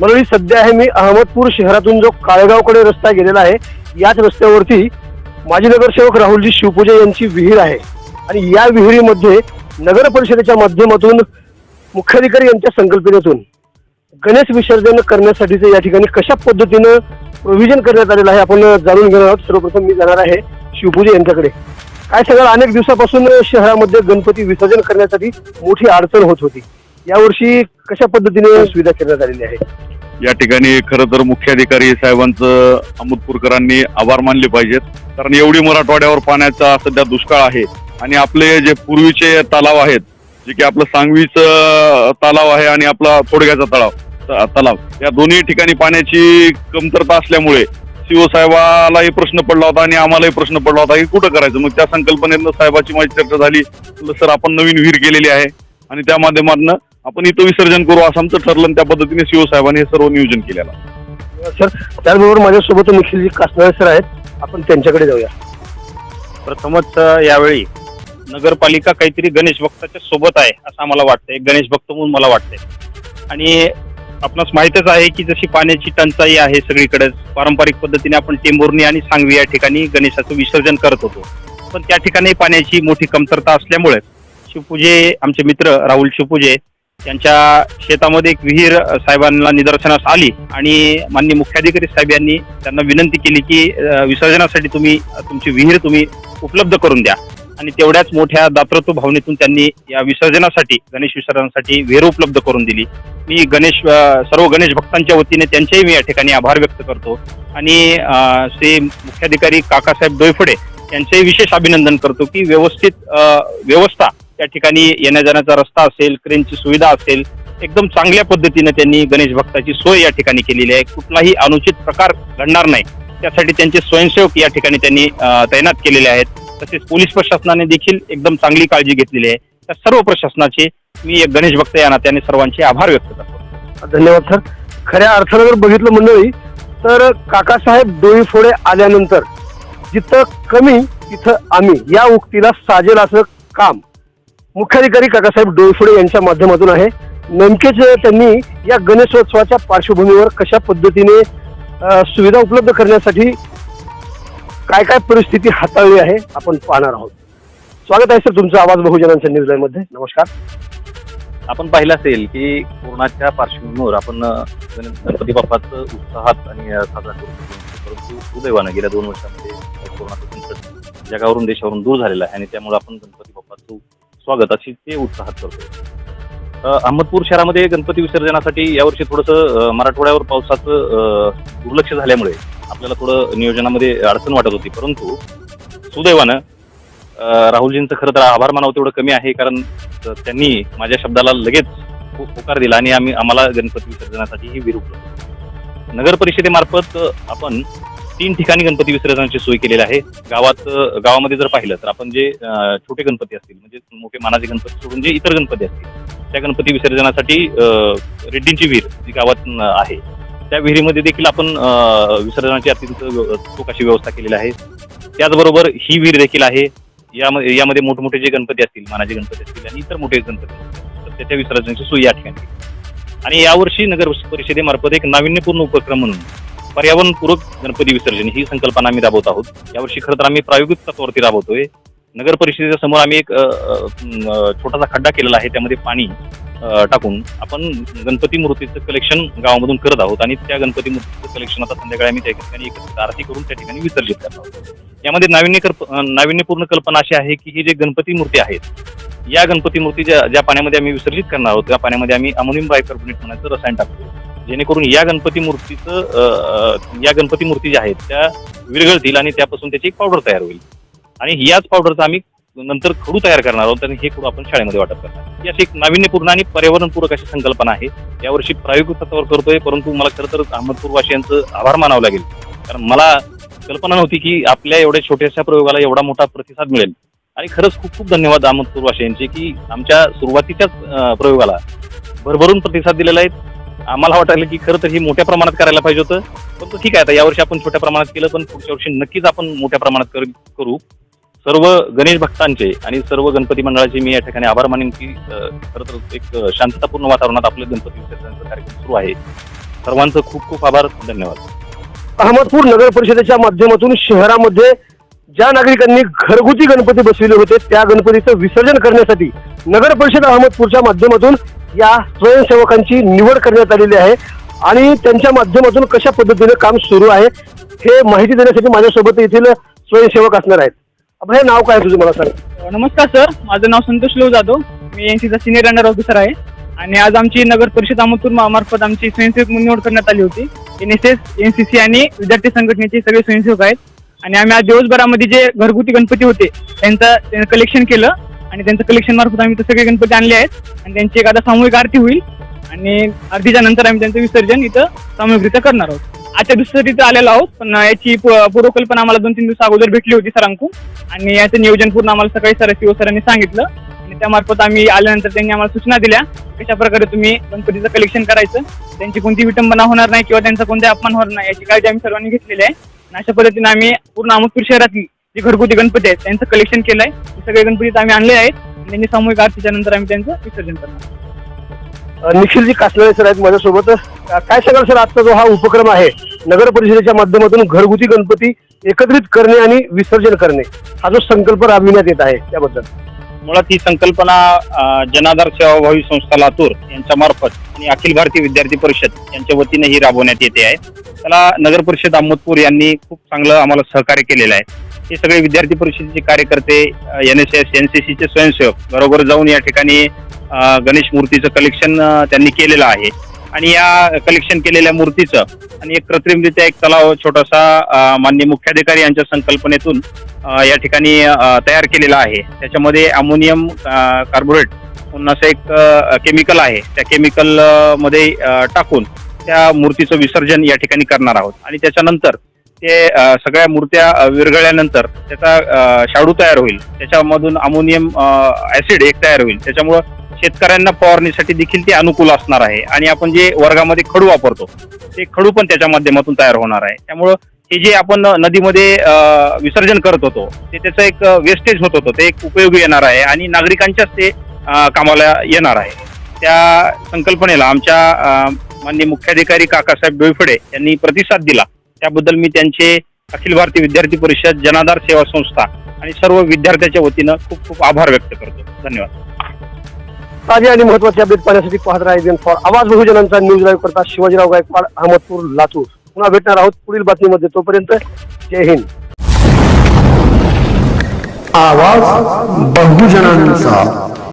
म्हणून सध्या आहे मी अहमदपूर शहरातून जो काळेगावकडे रस्ता गेलेला आहे, याच रस्त्यावरती माजी नगरसेवक राहुलजी शिवपुजे यांची विहीर आहे आणि या विहिरीमध्ये नगर परिषदेच्या माध्यमातून मुख्याधिकारी यांच्या संकल्पनेतून गणेश विसर्जन करण्यासाठीचे या ठिकाणी कशा पद्धतीनं प्रोव्हिजन करण्यात आलेलं आहे आपण जाणून घेणार आहोत। सर्वप्रथम मी जाणार आहे शिवपुजे यांच्याकडे। काय सगळं अनेक दिवसापासून शहरामध्ये गणपती विसर्जन करण्यासाठी मोठी अडचण होत होती, यावर्षी कशा पद्धतीने सुविधा करण्यात आलेली आहे? या ठिकाणी खरं तर मुख्याधिकारी साहेबांचं अहमदपूरकरांनी आभार मानले पाहिजेत, कारण एवढी मराठवाड्यावर पाण्याचा सध्या दुष्काळ आहे आणि आपले जे पूर्वीचे तलाव आहेत, जे की आपलं सांगवीचं तलाव आहे आणि आपला थोडग्याचा तलाव या दोन्ही ठिकाणी पाण्याची कमतरता असल्यामुळे सीओ साहेबालाही प्रश्न पडला होता आणि आम्हालाही प्रश्न पडला होता की कुठं करायचं। मग त्या संकल्पनेनं साहेबाची माझी चर्चा झाली, सर आपण नवीन विहीर केलेली आहे आणि त्या माध्यमातून आपण इथं विसर्जन करू असं आमचं ठरलं आणि त्या पद्धतीने सीओ साहेबांनी हे सर्व नियोजन केलेलं। सर, त्याचबरोबर माझ्यासोबत निखिलजी कासनाळे सर आहेत, आपण त्यांच्याकडे जाऊया। प्रथमच यावेळी नगरपालिका काहीतरी गणेश भक्ताच्या सोबत आहे असं आम्हाला वाटतंय, गणेश भक्त म्हणून मला वाटतंय। आणि आपणास माहीतच आहे की जशी पाण्याची टंचाई आहे सगळीकडेच, पारंपरिक पद्धतीने आपण टेंभुर्णी आणि सांगवी या ठिकाणी गणेशाचं विसर्जन करत होतो, पण त्या ठिकाणी पाण्याची मोठी कमतरता असल्यामुळे शिवपूजे आमचे मित्र राहुल शिवपूजे यांच्या शेतामध्ये एक विहीर साहेबांना निदर्शनास आली आणि माननीय मुख्याधिकारी साहेब यांनी त्यांना विनंती केली की विसर्जनासाठी तुमची विहीर तुम्ही उपलब्ध करून द्या आणि तेवढ्याच मोठ्या दातृत्व भावनेतून त्यांनी या विसर्जनासाठी गणेश विसर्जनासाठी विहीर उपलब्ध करून दिली। मी सर्व गणेश भक्तांच्या वतीने त्यांचेही मी या ठिकाणी आभार व्यक्त करतो आणि श्री मुख्याधिकारी काकासाहेब डोईफोडे यांचेही विशेष अभिनंदन करतो की व्यवस्था त्या ठिकाणी येण्या जाण्याचा रस्ता असेल, क्रेनची सुविधा असेल, एकदम चांगल्या पद्धतीने त्यांनी गणेश भक्ताची सोय या ठिकाणी केलेली आहे। कुठलाही अनुचित प्रकार घडणार नाही त्यासाठी त्यांचे स्वयंसेवक या ठिकाणी त्यांनी तैनात केलेले आहेत। तसेच पोलीस प्रशासनाने देखील एकदम चांगली काळजी घेतलेली आहे। त्या सर्व प्रशासनाचे मी एक गणेश भक्त या नात्याने सर्वांचे आभार व्यक्त करतो। धन्यवाद सर। खऱ्या अर्थानं जर बघितलं मंडळी तर काकासाहेब डोईफोडे आल्यानंतर जिथं कमी तिथं आम्ही या उक्तीला साजेल असं काम मुख्याधिकारी काकासाहेब डोईफोडे यांच्या माध्यमातून आहे। नेमकेच त्यांनी या गणेशोत्सवाच्या पार्श्वभूमीवर कशा पद्धतीने सुविधा उपलब्ध करण्यासाठी काय काय परिस्थिती हाताळली आहे आपण पाहणार आहोत। स्वागत आहे सर तुमचं आवाज बहुजनांच्या न्यूज लाईव्ह मध्ये। नमस्कार। आपण पाहिलं असेल की कोरोनाच्या पार्श्वभूमीवर आपण गणपती बाप्पाचं उत्साहात आणि साजरा करतो, परंतु सुदैवानं गेल्या 2 वर्षांमध्ये कोरोनाचं संकट जगावरून देशावरून दूर झालेलं आहे आणि त्यामुळे आपण गणपती बाप्पाचं स्वागत अशी ते उत्साहात करतो। अहमदपूर शहरामध्ये गणपती विसर्जनासाठी यावर्षी थोडंसं मराठवाड्यावर पावसाचं दुर्लक्ष झाल्यामुळे आपल्याला थोडं नियोजनामध्ये अडचण वाटत होती, परंतु सुदैवानं राहुलजींचं खरं तर आभार मानावं तेवढं कमी आहे, कारण त्यांनी माझ्या शब्दाला लगेच होकार दिला आणि आम्हाला गणपती विसर्जनासाठी ही विहीर उपलब्ध। नगर परिषदेमार्फत आपण 3 ठिकाणी गणपती विसर्जनाची सोय केलेली आहे। गावामध्ये जर पाहिलं तर आपण जे छोटे गणपती असतील म्हणजे मोठे मानाचे गणपती सोडून जे इतर गणपती असतील त्या गणपती विसर्जनासाठी रेड्डींची विहीर जी गावात आहे त्या विहिरीमध्ये देखील आपण विसर्जनाची अत्यंत चोख अशी व्यवस्था केलेली आहे। त्याचबरोबर ही विहीर देखील आहे, यामध्ये मोठमोठे जे गणपती असतील, मानाचे गणपती असतील आणि इतर मोठे गणपती असतील तर त्याच्या विसर्जनाची सोय या ठिकाणी। आणि यावर्षी नगर परिषदेमार्फत एक नाविन्यपूर्ण उपक्रम म्हणून पर्यावरणपूरक गणपती विसर्जन ही संकल्पना आम्ही राबवत आहोत। यावर्षी खरं तर आम्ही प्रायोगिक तत्वावरती राबवतोय। नगर परिषदेच्या समोर आम्ही एक छोटासा खड्डा केलेला आहे, त्यामध्ये पाणी टाकून आपण गणपती मूर्तीचं कलेक्शन गावामधून करत आहोत आणि त्या गणपती मूर्तीचं कलेक्शन आता संध्याकाळी आम्ही त्या ठिकाणी एकत्रित आरती करून त्या ठिकाणी विसर्जित करत आहोत। यामध्ये नाविन्यपूर्ण कल्पना अशी आहे की ही जे गणपती मूर्ती आहेत या गणपती मूर्ती ज्या पाण्यामध्ये आम्ही विसर्जित करणार आहोत त्या पाण्यामध्ये आम्ही अमोनियम बायकार्बोनेट म्हणायचं रसायन टाकतो, जेणेकरून या गणपती मूर्ती ज्या आहेत त्या विरघळतील आणि त्यापासून त्याची एक पावडर तयार होईल आणि याच पावडरचा आम्ही नंतर खडू तयार करणार आहोत आणि हे खडू आपण शाळेमध्ये वाटप करणार। ही अशी एक नाविन्यपूर्ण आणि पर्यावरणपूरक अशी संकल्पना आहे। यावर्षी प्रायोगिक तत्वावर करतोय, परंतु मला खरं तर अहमदपूरवासियांचं आभार मानावं लागेल, कारण मला कल्पना नव्हती की आपल्या एवढ्या छोट्याशा प्रयोगाला एवढा मोठा प्रतिसाद मिळेल आणि खरंच खूप खूप धन्यवाद अहमदपूरवासियांचे की आमच्या सुरुवातीच्याच प्रयोगाला भरभरून प्रतिसाद दिलेला आहे। आम्हाला वाटलं की खरं तर हे मोठ्या प्रमाणात करायला पाहिजे होतं, परंतु ठीक आहे, आता यावर्षी आपण छोट्या प्रमाणात केलं, पण पुढच्या वर्षी नक्कीच आपण मोठ्या प्रमाणात करू। सर्व गणेश भक्तांचे आणि सर्व गणपती मंडळाचे मी या ठिकाणी आभार मानेन की खरं तर एक शांततापूर्ण वातावरणात आपलं गणपती विसर्जनाचा कार्यक्रम सुरू आहे सर्वांचं खूप खूप आभार, धन्यवाद. अहमदपूर नगर परिषदेच्या माध्यमातून शहरामध्ये ज्या नागरिकांनी घरगुती गणपती बसविले होते त्या गणपतीचं विसर्जन करण्यासाठी नगर परिषद अहमदपूरच्या माध्यमातून या स्वयंसेवकांची निवड करण्यात आलेली आहे आणि त्यांच्या माध्यमातून कशा पद्धतीने काम सुरू आहे हे माहिती देण्यासाठी माझ्यासोबत येथील स्वयंसेवक असणार आहेत. आपलं हे नाव काय तुझं मला सांग. नमस्कार सर, माझं नाव संतोष लोह जाधव. मी एनसीचा सिनियर अंडर ऑफिसर आहे आणि आज आमची नगर परिषद अहमदपूर मार्फत आमची स्वयंसेवक म्हणून निवड करण्यात आली होती. NSS, NCC आणि विद्यार्थी संघटनेचे सगळे स्वयंसेवक आहेत आणि आम्ही आज दिवसभरामध्ये जे घरगुती गणपती होते त्यांचं कलेक्शन केलं आणि त्यांचं कलेक्शन मार्फत आम्ही ते सगळे गणपती आणले आहेत आणि त्यांची एक आता सामूहिक आरती होईल आणि आरतीच्या नंतर आम्ही त्यांचं विसर्जन इथं सामूहिकरित्या करणार आहोत. आजच्या दुसऱ्या तिथं आलेलो आहोत, पण याची पूर्वकल्पना आम्हाला 2-3 दिवस अगोदर भेटली होती सरांकडून आणि याचं नियोजन पूर्ण आम्हाला सकाळी सरांनी सांगितलं आणि त्यामार्फत आम्ही आल्यानंतर त्यांनी आम्हाला सूचना दिल्या कशा प्रकारे तुम्ही गणपतीचं कलेक्शन करायचं, त्यांची कोणती विटंबना होणार नाही किंवा त्यांचा कोणता अपमान होणार नाही याची काळजी आम्ही सर्वांनी घेतलेली आहे. आणि अशा पद्धतीने आम्ही पूर्ण अहमदपूर शहरातली जी घरगुती गणपती आहेत त्यांचं कलेक्शन केलं आहे. सगळे गणपती आम्ही आणले आहेत आणि त्यांनी सामूहिक आरतीच्या नंतर आम्ही त्यांचं विसर्जन करणार. निखिलजी कासनाळे सर आहेत माझ्यासोबत. काय सांगाल सर, आजचा जो हा उपक्रम आहे नगर परिषदेच्या माध्यमातून घरगुती गणपती एकत्रित करणे आणि विसर्जन करणे हा जो संकल्प राबविण्यात येत आहे त्याबद्दल? मुळात ही संकल्पना जनाधार सेवाभावी संस्था लातूर यांच्या मार्फत आणि अखिल भारतीय विद्यार्थी परिषद यांच्या वतीने ही राबवण्यात येते आहे. त्याला नगर परिषद अहमदपूर यांनी खूप चांगलं आम्हाला सहकार्य केलेलं आहे. हे सगळे विद्यार्थी परिषदेचे कार्यकर्ते, NSS, NCC चे स्वयंसेवक घरोघर जाऊन या ठिकाणी गणेश मूर्तीचं कलेक्शन त्यांनी केलेलं आहे आणि या कलेक्शन केलेल्या मूर्तीचं आणि एक कृत्रिमरित्या एक तलाव छोटासा माननीय मुख्याधिकारी यांच्या संकल्पनेतून या ठिकाणी तयार केलेला आहे. त्याच्यामध्ये अमोनियम कार्बोरेट म्हणून असं एक केमिकल आहे. त्या केमिकल मध्ये टाकून त्या मूर्तीचं विसर्जन या ठिकाणी करणार आहोत आणि त्याच्यानंतर ते सगळ्या मूर्त्या विरघळल्यानंतर त्याचा शाडू तयार होईल. त्याच्यामधून अमोनियम ऍसिड एक तयार होईल. त्याच्यामुळं शेतकऱ्यांना फवारणीसाठी देखील ते अनुकूल असणार आहे आणि आपण जे वर्गामध्ये खडू वापरतो ते खडू पण त्याच्या माध्यमातून तयार होणार आहे. त्यामुळं हे जे आपण नदीमध्ये विसर्जन करत होतो ते त्याचं एक वेस्टेज होत होतं ते एक उपयोगी येणार आहे आणि नागरिकांच्याच ते कामाला येणार आहे. त्या संकल्पनेला आमच्या माननीय मुख्याधिकारी काकासाहेब डोईफळे यांनी प्रतिसाद दिला. त्याबद्दल मी त्यांचे अखिल भारतीय विद्यार्थी परिषद, जनाधार सेवा संस्था आणि सर्व विद्यार्थ्याच्या वतीनं खूप खूप आभार व्यक्त करतो. धन्यवाद. ताजे आणि महत्त्वाचे अपडेट पाहण्यासाठी पाहत राहा फॉर आवाज बहुजनांचा न्यूज लाईव्ह करता शिवाजीराव गायकवाड, अहमदपूर, लातूर. पुन्हा भेटणार आहोत पुढील बातमीमध्ये. तोपर्यंत जय हिंद. आवाज बहुजनांचा.